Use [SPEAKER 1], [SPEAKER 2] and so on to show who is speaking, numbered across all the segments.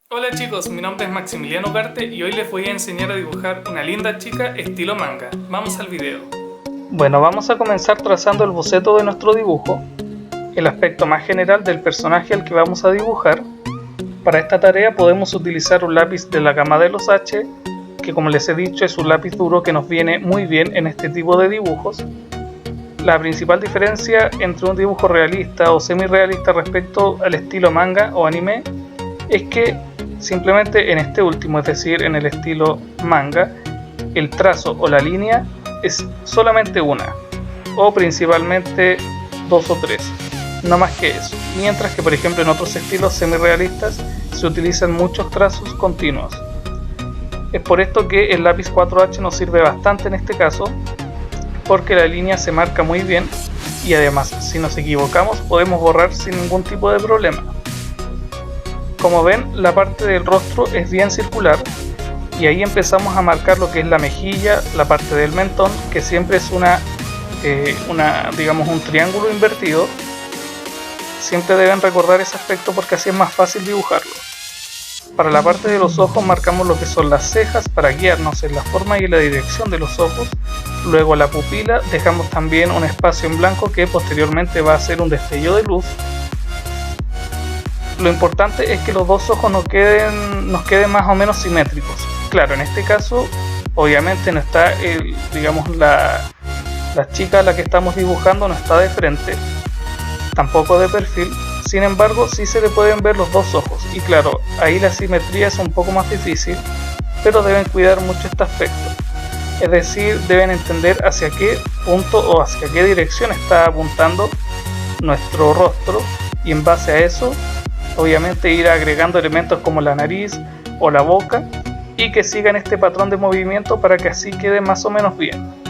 [SPEAKER 1] Hola chicos, mi nombre es Maximiliano Ugarte y hoy les voy a enseñar a dibujar una linda chica estilo manga. Vamos al video. Bueno, vamos a comenzar trazando el boceto de nuestro dibujo, el aspecto más general del personaje al que vamos a dibujar. Para esta tarea podemos utilizar un lápiz de la gama de los H, que como les he dicho es un lápiz duro que nos viene muy bien en este tipo de dibujos. La principal diferencia entre un dibujo realista o semi-realista respecto al estilo manga o anime es que simplemente en este último, es decir, en el estilo manga, el trazo o la línea es solamente una, o principalmente dos o tres, no más que eso. Mientras que, por ejemplo, en otros estilos semi-realistas se utilizan muchos trazos continuos. Es por esto que el lápiz 4H nos sirve bastante en este caso, porque la línea se marca muy bien y además, si nos equivocamos, podemos borrar sin ningún tipo de problema. Como ven, la parte del rostro es bien circular y ahí empezamos a marcar lo que es la mejilla, la parte del mentón, que siempre es digamos un triángulo invertido. Siempre deben recordar ese aspecto porque así es más fácil dibujarlo. Para la parte de los ojos marcamos lo que son las cejas para guiarnos en la forma y la dirección de los ojos. Luego la pupila, dejamos también un espacio en blanco que posteriormente va a ser un destello de luz. Lo importante es que los dos ojos nos queden más o menos simétricos. Claro, en este caso obviamente no está la chica a la que estamos dibujando no está de frente, tampoco de perfil. Sin embargo, sí se le pueden ver los dos ojos y claro, ahí la simetría es un poco más difícil, pero deben cuidar mucho este aspecto. Es decir, deben entender hacia qué punto o hacia qué dirección está apuntando nuestro rostro y en base a eso, obviamente ir agregando elementos como la nariz o la boca y que sigan este patrón de movimiento para que así quede más o menos bien.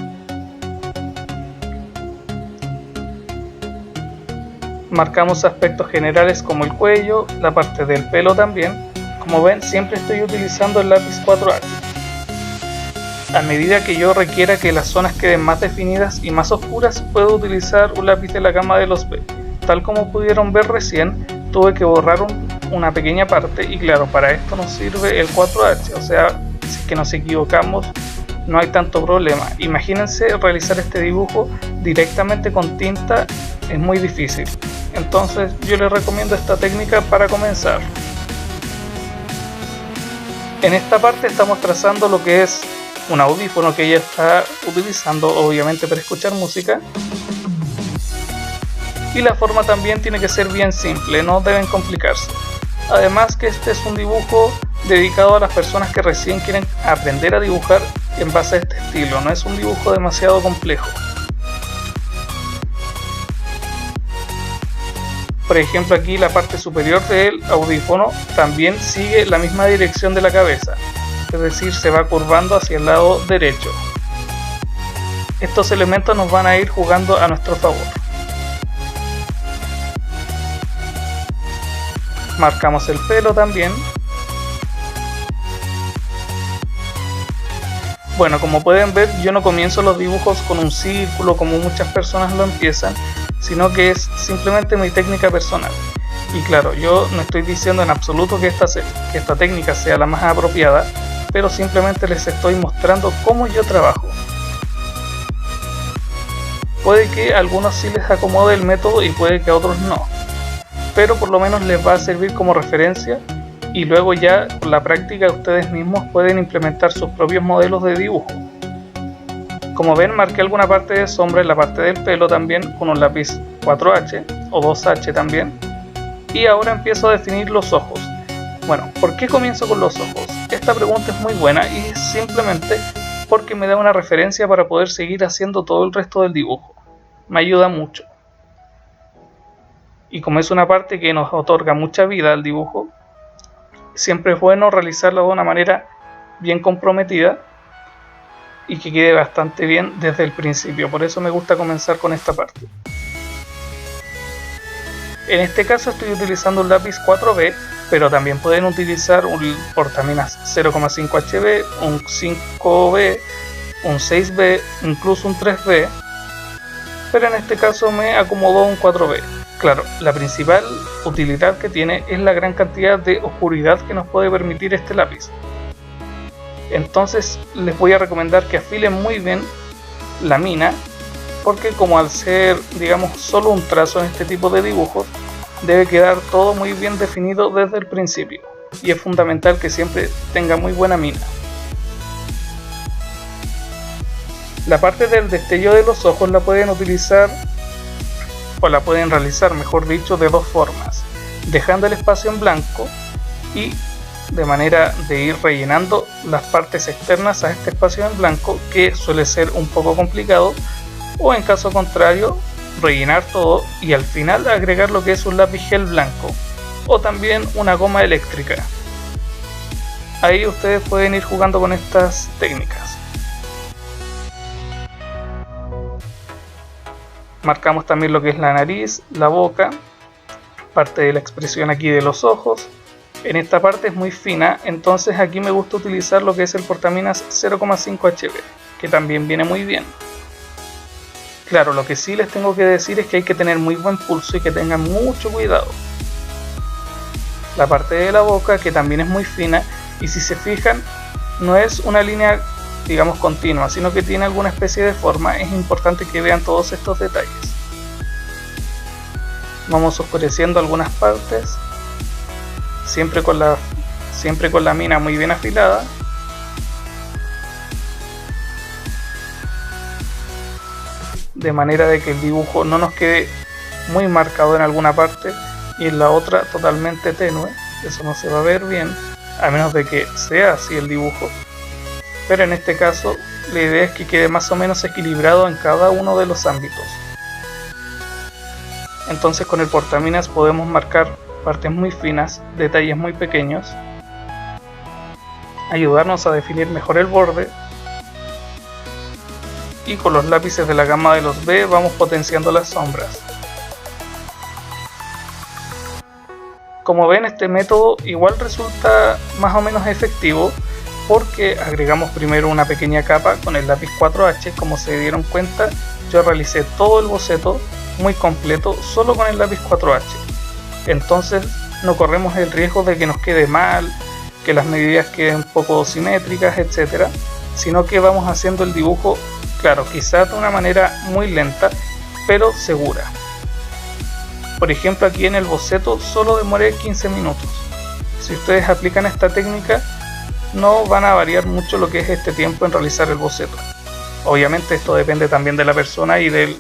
[SPEAKER 1] Marcamos aspectos generales como el cuello, la parte del pelo también. Como ven, siempre estoy utilizando el lápiz 4H. A medida que yo requiera que las zonas queden más definidas y más oscuras, puedo utilizar un lápiz de la gama de los B. Tal como pudieron ver recién, tuve que borrar una pequeña parte y claro, para esto nos sirve el 4H, o sea, si es que nos equivocamos no hay tanto problema. Imagínense realizar este dibujo directamente con tinta, es muy difícil. Entonces yo les recomiendo esta técnica para comenzar. En esta parte estamos trazando lo que es un audífono que ella está utilizando obviamente para escuchar música. Y la forma también tiene que ser bien simple, no deben complicarse. Además que este es un dibujo dedicado a las personas que recién quieren aprender a dibujar en base a este estilo, no es un dibujo demasiado complejo. Por ejemplo, aquí la parte superior del audífono también sigue la misma dirección de la cabeza, es decir, se va curvando hacia el lado derecho. Estos elementos nos van a ir jugando a nuestro favor. Marcamos el pelo también. Bueno, como pueden ver, yo no comienzo los dibujos con un círculo como muchas personas lo empiezan, sino que es simplemente mi técnica personal. Y claro, yo no estoy diciendo en absoluto que esta técnica sea la más apropiada, pero simplemente les estoy mostrando cómo yo trabajo. Puede que a algunos sí les acomode el método y puede que a otros no, pero por lo menos les va a servir como referencia y luego ya con la práctica ustedes mismos pueden implementar sus propios modelos de dibujo. Como ven, marqué alguna parte de sombra en la parte del pelo también con un lápiz 4H o 2H también. Y ahora empiezo a definir los ojos. Bueno, ¿por qué comienzo con los ojos? Esta pregunta es muy buena y es simplemente porque me da una referencia para poder seguir haciendo todo el resto del dibujo. Me ayuda mucho. Y como es una parte que nos otorga mucha vida al dibujo, siempre es bueno realizarlo de una manera bien comprometida y que quede bastante bien desde el principio. Por eso me gusta comenzar con esta parte. En este caso estoy utilizando un lápiz 4B, pero también pueden utilizar un portaminas 0,5 HB, un 5B, un 6B, incluso un 3B. pero en este caso me acomodó un 4B. Claro, la principal utilidad que tiene es la gran cantidad de oscuridad que nos puede permitir este lápiz. Entonces les voy a recomendar que afilen muy bien la mina, porque como al ser, digamos, solo un trazo en este tipo de dibujos, debe quedar todo muy bien definido desde el principio, y es fundamental que siempre tenga muy buena mina. La parte del destello de los ojos la pueden utilizar, o la pueden realizar, mejor dicho, de dos formas: dejando el espacio en blanco y de manera de ir rellenando las partes externas a este espacio en blanco, que suele ser un poco complicado, o en caso contrario rellenar todo y al final agregar lo que es un lápiz gel blanco o también una goma eléctrica. Ahí ustedes pueden ir jugando con estas técnicas. Marcamos también lo que es la nariz, la boca, parte de la expresión aquí de los ojos. En esta parte es muy fina, entonces aquí me gusta utilizar lo que es el portaminas 0,5 HB, que también viene muy bien. Claro, lo que sí les tengo que decir es que hay que tener muy buen pulso y que tengan mucho cuidado. La parte de la boca, que también es muy fina, y si se fijan, no es una línea, digamos, continua, sino que tiene alguna especie de forma. Es importante que vean todos estos detalles. Vamos oscureciendo algunas partes, siempre con la mina muy bien afilada. De manera de que el dibujo no nos quede muy marcado en alguna parte y en la otra totalmente tenue. Eso no se va a ver bien, a menos de que sea así el dibujo. Pero en este caso la idea es que quede más o menos equilibrado en cada uno de los ámbitos. Entonces con el portaminas podemos marcar partes muy finas, detalles muy pequeños, ayudarnos a definir mejor el borde, y con los lápices de la gama de los B vamos potenciando las sombras. Como ven, este método igual resulta más o menos efectivo, porque agregamos primero una pequeña capa con el lápiz 4H. Como se dieron cuenta, yo realicé todo el boceto muy completo solo con el lápiz 4H. Entonces no corremos el riesgo de que nos quede mal, que las medidas queden poco simétricas, etc. Sino que vamos haciendo el dibujo, claro, quizás de una manera muy lenta, pero segura. Por ejemplo, aquí en el boceto solo demoré 15 minutos. Si ustedes aplican esta técnica, no van a variar mucho lo que es este tiempo en realizar el boceto. Obviamente esto depende también de la persona y del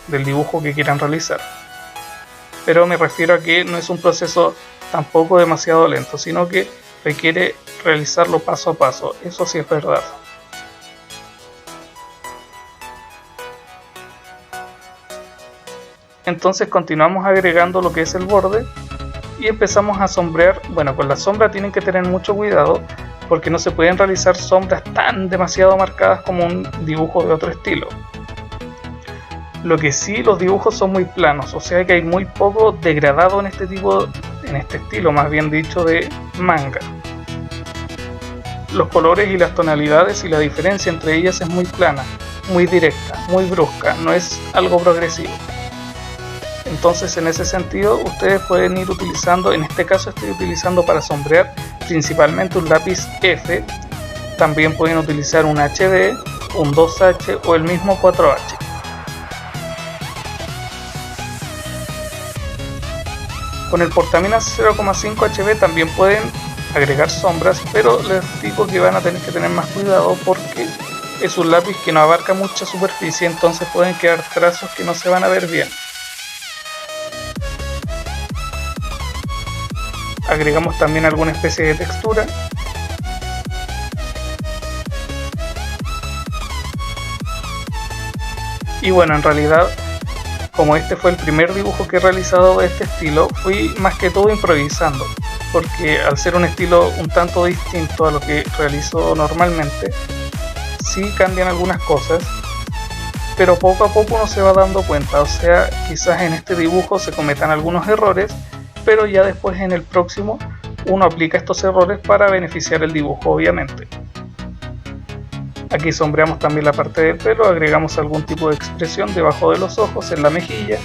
[SPEAKER 1] dibujo que quieran realizar. Pero me refiero a que no es un proceso tampoco demasiado lento, sino que requiere realizarlo paso a paso. Eso sí es verdad. Entonces continuamos agregando lo que es el borde y empezamos a sombrear. Bueno, con la sombra tienen que tener mucho cuidado, porque no se pueden realizar sombras tan demasiado marcadas como un dibujo de otro estilo. Lo que sí, los dibujos son muy planos, o sea que hay muy poco degradado en este estilo, más bien dicho, de manga. Los colores y las tonalidades y la diferencia entre ellas es muy plana, muy directa, muy brusca, no es algo progresivo. Entonces en ese sentido ustedes pueden ir utilizando, en este caso estoy utilizando para sombrear principalmente un lápiz F. También pueden utilizar un HB, un 2H o el mismo 4H. Con el portaminas 0,5 HB también pueden agregar sombras, pero les digo que van a tener que tener más cuidado, porque es un lápiz que no abarca mucha superficie, entonces pueden quedar trazos que no se van a ver bien. Agregamos también alguna especie de textura. Y bueno, en realidad, como este fue el primer dibujo que he realizado de este estilo, fui más que todo improvisando, porque al ser un estilo un tanto distinto a lo que realizo normalmente, sí cambian algunas cosas, pero poco a poco uno se va dando cuenta. O sea, quizás en este dibujo se cometan algunos errores, pero ya después en el próximo uno aplica estos errores para beneficiar el dibujo, obviamente. Aquí sombreamos también la parte del pelo, agregamos algún tipo de expresión debajo de los ojos, en la mejilla,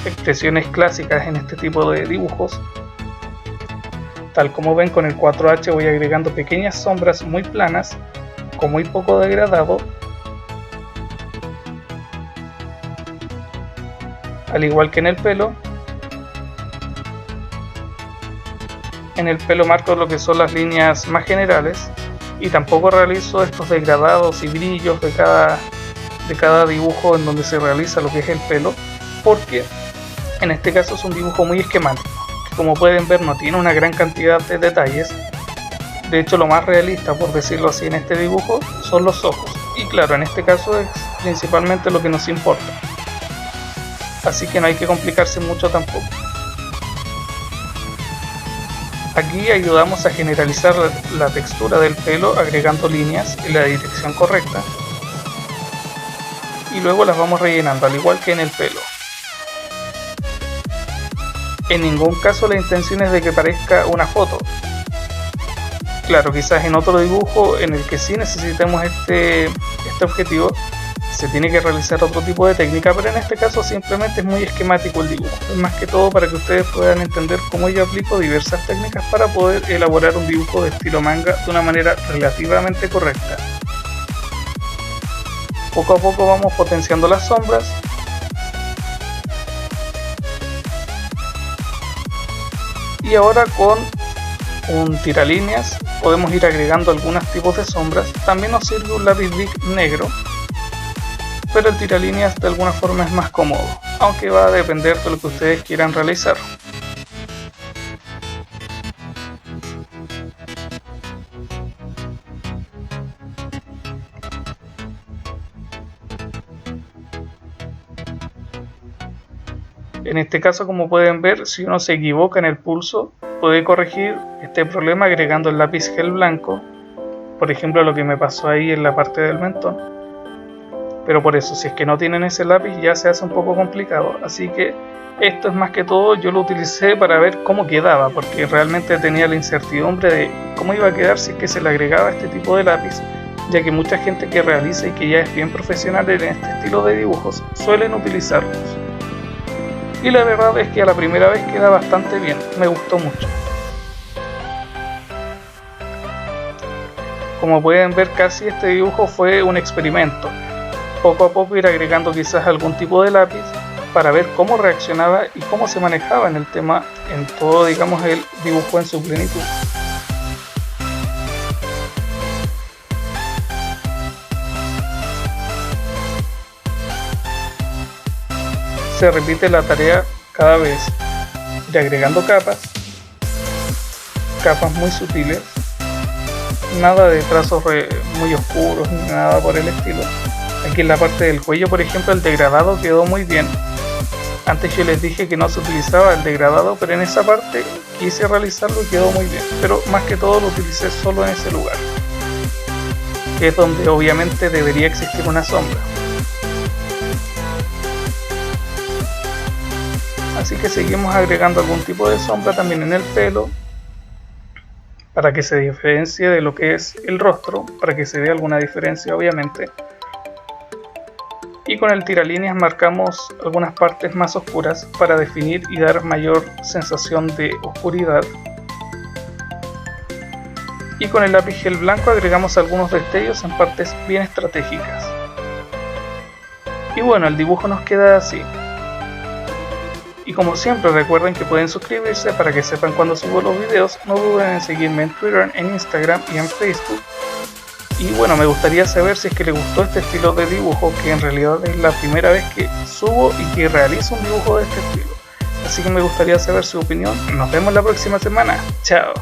[SPEAKER 1] expresiones clásicas en este tipo de dibujos. Tal como ven, con el 4H voy agregando pequeñas sombras muy planas, con muy poco degradado, al igual que en el pelo. En el pelo marco lo que son las líneas más generales y tampoco realizo estos degradados y brillos de cada dibujo en donde se realiza lo que es el pelo, porque en este caso es un dibujo muy esquemático, que como pueden ver no tiene una gran cantidad de detalles. De hecho, lo más realista, por decirlo así, en este dibujo son los ojos, y claro, en este caso es principalmente lo que nos importa, así que no hay que complicarse mucho tampoco. Aquí ayudamos a generalizar la textura del pelo agregando líneas en la dirección correcta y luego las vamos rellenando, al igual que en el pelo. En ningún caso la intención es de que parezca una foto. Claro, quizás en otro dibujo en el que sí necesitemos este objetivo, se tiene que realizar otro tipo de técnica, pero en este caso simplemente es muy esquemático el dibujo. Es más que todo para que ustedes puedan entender cómo yo aplico diversas técnicas para poder elaborar un dibujo de estilo manga de una manera relativamente correcta. Poco a poco vamos potenciando las sombras. Y ahora con un tiralíneas podemos ir agregando algunos tipos de sombras. También nos sirve un lápiz Bic negro, pero el tiralíneas de alguna forma es más cómodo, aunque va a depender de lo que ustedes quieran realizar. En este caso, como pueden ver, si uno se equivoca en el pulso, puede corregir este problema agregando el lápiz gel blanco, por ejemplo lo que me pasó ahí en la parte del mentón. Pero por eso, si es que no tienen ese lápiz ya se hace un poco complicado, así que esto es más que todo, yo lo utilicé para ver cómo quedaba, porque realmente tenía la incertidumbre de cómo iba a quedar si es que se le agregaba este tipo de lápiz, ya que mucha gente que realiza y que ya es bien profesional en este estilo de dibujos suelen utilizarlos. Y la verdad es que a la primera vez queda bastante bien, me gustó mucho. Como pueden ver, casi este dibujo fue un experimento. Poco a poco ir agregando quizás algún tipo de lápiz para ver cómo reaccionaba y cómo se manejaba en el tema, en todo, digamos, el dibujo en su plenitud. Se repite la tarea cada vez, ir agregando capas muy sutiles, nada de trazos muy oscuros ni nada por el estilo. Aquí en la parte del cuello, por ejemplo, el degradado quedó muy bien. Antes yo les dije que no se utilizaba el degradado, pero en esa parte quise realizarlo y quedó muy bien. Pero más que todo lo utilicé solo en ese lugar, que es donde obviamente debería existir una sombra. Así que seguimos agregando algún tipo de sombra también en el pelo, para que se diferencie de lo que es el rostro, para que se vea alguna diferencia obviamente. Y con el tiralíneas marcamos algunas partes más oscuras para definir y dar mayor sensación de oscuridad. Y con el lápiz gel blanco agregamos algunos destellos en partes bien estratégicas. Y bueno, el dibujo nos queda así. Y como siempre, recuerden que pueden suscribirse para que sepan cuando subo los videos. No duden en seguirme en Twitter, en Instagram y en Facebook. Y bueno, me gustaría saber si es que les gustó este estilo de dibujo, que en realidad es la primera vez que subo y que realizo un dibujo de este estilo. Así que me gustaría saber su opinión. Nos vemos la próxima semana. Chao.